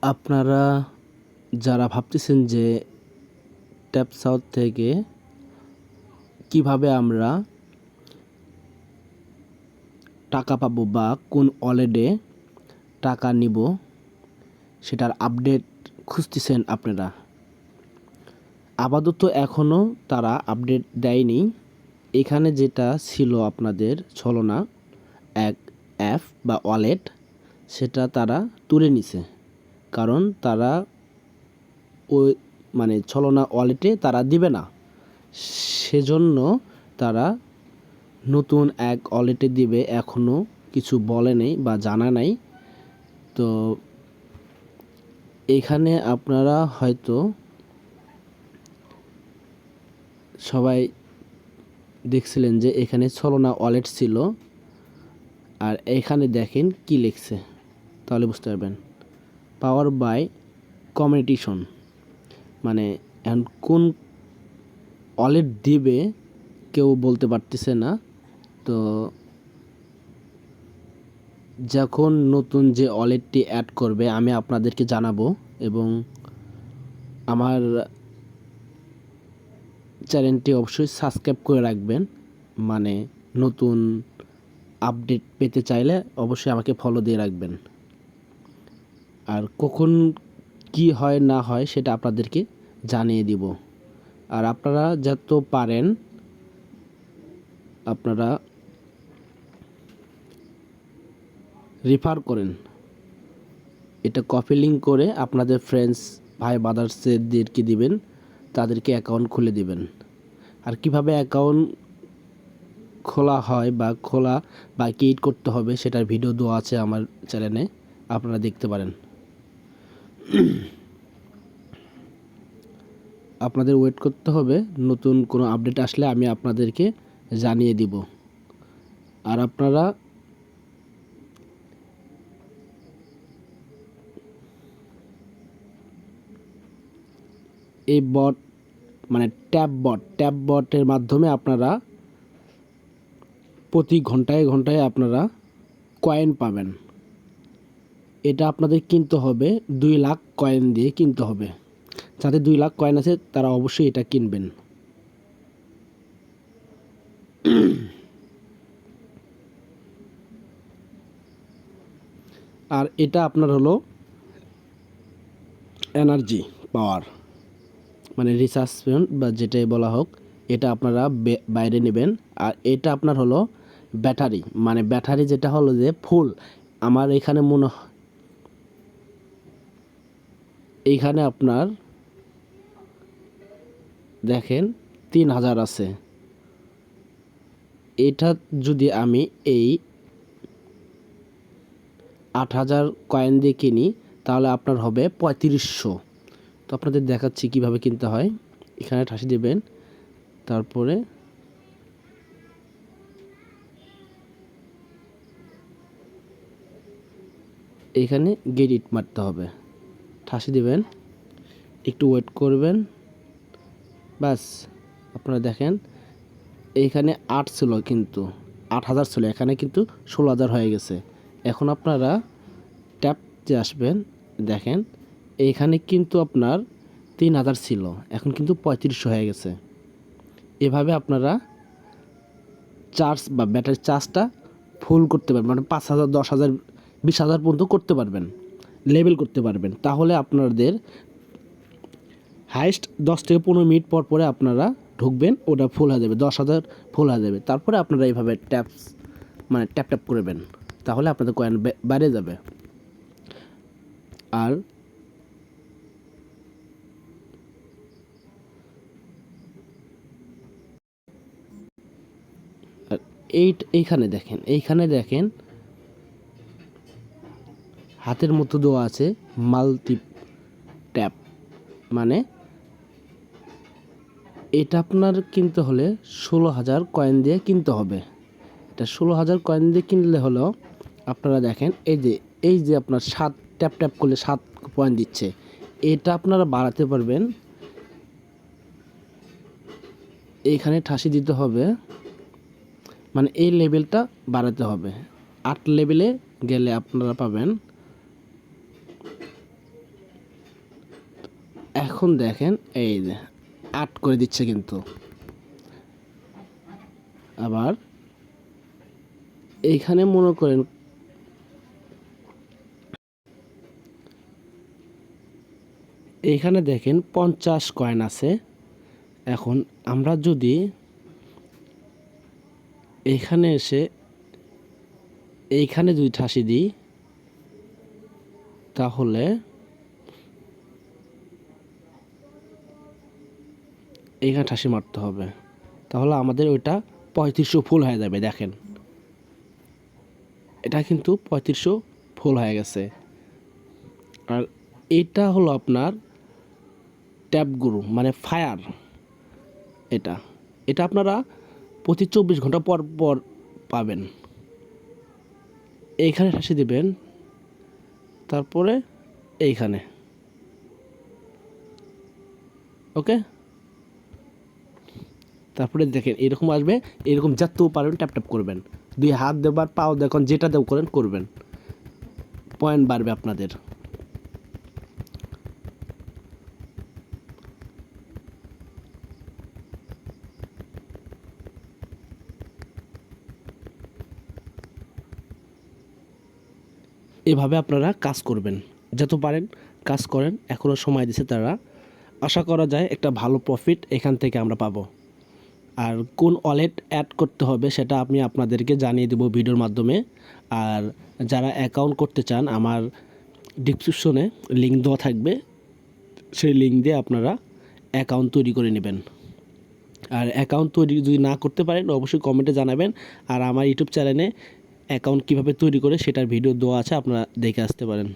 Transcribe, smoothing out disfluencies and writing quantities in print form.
আপনারা যারা ভাবতেছেন যে ট্যাপ সাউথ থেকে কিভাবে আমরা টাকা পাবো বা কোন ওয়ালেটে টাকা নিব সেটার আপডেট খুঁজতেছেন আপনারা, আপাতত এখনও তারা আপডেট দেয়নি। এখানে যেটা ছিল আপনাদের ছলনা এক অ্যাপ বা ওয়ালেট, সেটা তারা তুলে নিছে। কারণ তারা ওই ছলনা ওয়ালেটে তারা দিবে না, সেজন্য তারা নতুন এক ওয়ালেটে দিবে। এখনও কিছু বলে নেই বা জানা নাই। তো এখানে আপনারা হয়তো সবাই দেখছিলেন যে এখানে ছলনা ওয়ালেট ছিল, আর এখানে দেখেন কি লিখছে, তাহলে বুঝতে পারবেন। পাওয়ার বাই কম্পিটিশন, মানে এখন কোন ওয়ালেট দিবে কেউ বলতে পারতেছে না। তো যখন নতুন যে ওয়ালেটটি অ্যাড করবে আমি আপনাদেরকে জানাবো, এবং আমার চ্যানেলটি অবশ্যই সাবস্ক্রাইব করে রাখবেন। মানে নতুন আপডেট পেতে চাইলে অবশ্যই আমাকে ফলো দিয়ে রাখবেন। আর কখন কি হয় না হয় সেটা আপনাদেরকে জানিয়ে দিব। আর আপনারা যত পারেন আপনারা রেফার করেন, এটা কপি লিঙ্ক করে আপনাদের ফ্রেন্ডস ভাই বাদার্সদেরকে দিবেন, তাদেরকে অ্যাকাউন্ট খুলে দিবেন। আর কিভাবে অ্যাকাউন্ট খোলা হয় বা ক্রিয়েট করতে হবে সেটার ভিডিও দেওয়া আছে আমার চ্যানেলে, আপনারা দেখতে পারেন। আপনাদের ওয়েট করতে হবে, নতুন কোনো আপডেট আসলে আমি আপনাদেরকে জানিয়ে দিব। আর আপনারা এই বট ট্যাব বটের মাধ্যমে আপনারা প্রতি ঘন্টায় ঘন্টায় আপনারা কয়েন পাবেন। এটা আপনাদের কিনতে হবে 2 লাখ কয়েন দিয়ে কিনতে হবে। যাদের 2 লাখ কয়েন আছে তারা অবশ্যই এটা কিনবেন। আর এটা আপনার হলো এনার্জি পাওয়ার, মানে রিচার্জ পয়েন্ট বা যেটাই বলা হোক, এটা আপনারা বাইরে নেবেন। আর এটা আপনার হলো ব্যাটারি, মানে ব্যাটারি যেটা হলো যে ফুল। আমার এখানে এইখানে আপনার দেখেন 3000 আছে। এটা যদি আমি এই 8000 কয়েন দিয়ে কিনি তাহলে আপনার হবে 3500। তো আপনাদের দেখাচ্ছি কিভাবে কিনতে হয়। এখানে ঠাসি দেবেন, তারপরে এখানে গেট ইট মারতে হবে, ঠাসি দেবেন, একটু ওয়েট করবেন, ব্যাস। আপনারা দেখেন এইখানে 8 ছিল, কিন্তু 8000 ছিল, এখানে কিন্তু 16000 হয়ে গেছে। এখন আপনারা ট্যাপতে আসবেন, দেখেন এইখানে কিন্তু আপনার 3000 ছিল, এখন কিন্তু 3500 হয়ে গেছে। এভাবে আপনারা চার্জ বা ব্যাটারি চার্জটা ফুল করতে পারবেন, মানে 5000, 10000, 20000 পর্যন্ত করতে পারবেন, লেভেল করতে পারবেন। তাহলে আপনাদের হাইস্ট 10 থেকে 15 মিনিট পর পরে আপনারা ঢুকবেন, ওটা ফুল হয়ে যাবে, 10,000 ফুল হয়ে যাবে। তারপরে আপনারা এইভাবে ট্যাপ ট্যাপ করবেন, তাহলে আপনাদের কয়েন বেড়ে যাবে। আর এইখানে দেখেন হাতের মতো দেওয়া আছে মাল্টি ট্যাপ, মানে এটা আপনার কিনতে হলে 16,000 কয়েন দিয়ে কিনতে হবে। এটা 16,000 কয়েন দিয়ে কিনলে হলো আপনারা দেখেন এই যে আপনার 7 ট্যাপ ট্যাপ করলে 7 পয়েন্ট দিচ্ছে। এটা আপনারা বাড়াতে পারবেন, এইখানে ঠাসি দিতে হবে, মানে এই লেভেলটা বাড়াতে হবে। 8 লেভেলে গেলে আপনারা পাবেন এখন দেখেন এই যে 8 করে দিচ্ছে কিন্তু। আবার এইখানে মনে করেন এইখানে দেখেন 50 কয়েন আছে। এখন আমরা যদি এইখানে এসে এইখানে 2 ঠাসি দিই তাহলে এইখানে ঠাসি মারতে হবে, তাহলে আমাদের ওইটা 3500 ফুল হয়ে যাবে। দেখেন এটা কিন্তু 3500 ফুল হয়ে গেছে। আর এটা হলো আপনার ট্যাপ গুরু মানে ফায়ার। এটা এটা আপনারা প্রতি 24 ঘন্টা পর পর পাবেন। এইখানে ঠাসি দেবেন, তারপরে এইখানে, ওকে। তারপরে দেখেন এরকম আসবে, এরকম যতও পারবেন ট্যাপ ট্যাপ করবেন, 2 হাত দেবার পাও দেখুন যেটা দেও করেন করবেন, পয়েন্ট বাড়বে আপনাদের। এভাবে আপনারা কাজ করবেন, যত পারেন কাজ করেন, এখনও সময় দিছে তারা। আশা করা যায় একটা ভালো প্রফিট এখান থেকে আমরা পাবো। আর কোন ওয়ালেট অ্যাড করতে হবে সেটা আমি আপনাদেরকে জানিয়ে দেবো ভিডিওর মাধ্যমে। আর যারা অ্যাকাউন্ট করতে চান আমার ডিসক্রিপশনে লিঙ্ক দেওয়া থাকবে, সেই লিঙ্ক দিয়ে আপনারা অ্যাকাউন্ট তৈরি করে নেবেন। আর অ্যাকাউন্ট তৈরি যদি না করতে পারেন অবশ্যই কমেন্টে জানাবেন। আর আমার ইউটিউব চ্যানেলে অ্যাকাউন্ট কীভাবে তৈরি করে সেটার ভিডিও দেওয়া আছে, আপনারা দেখে আসতে পারেন।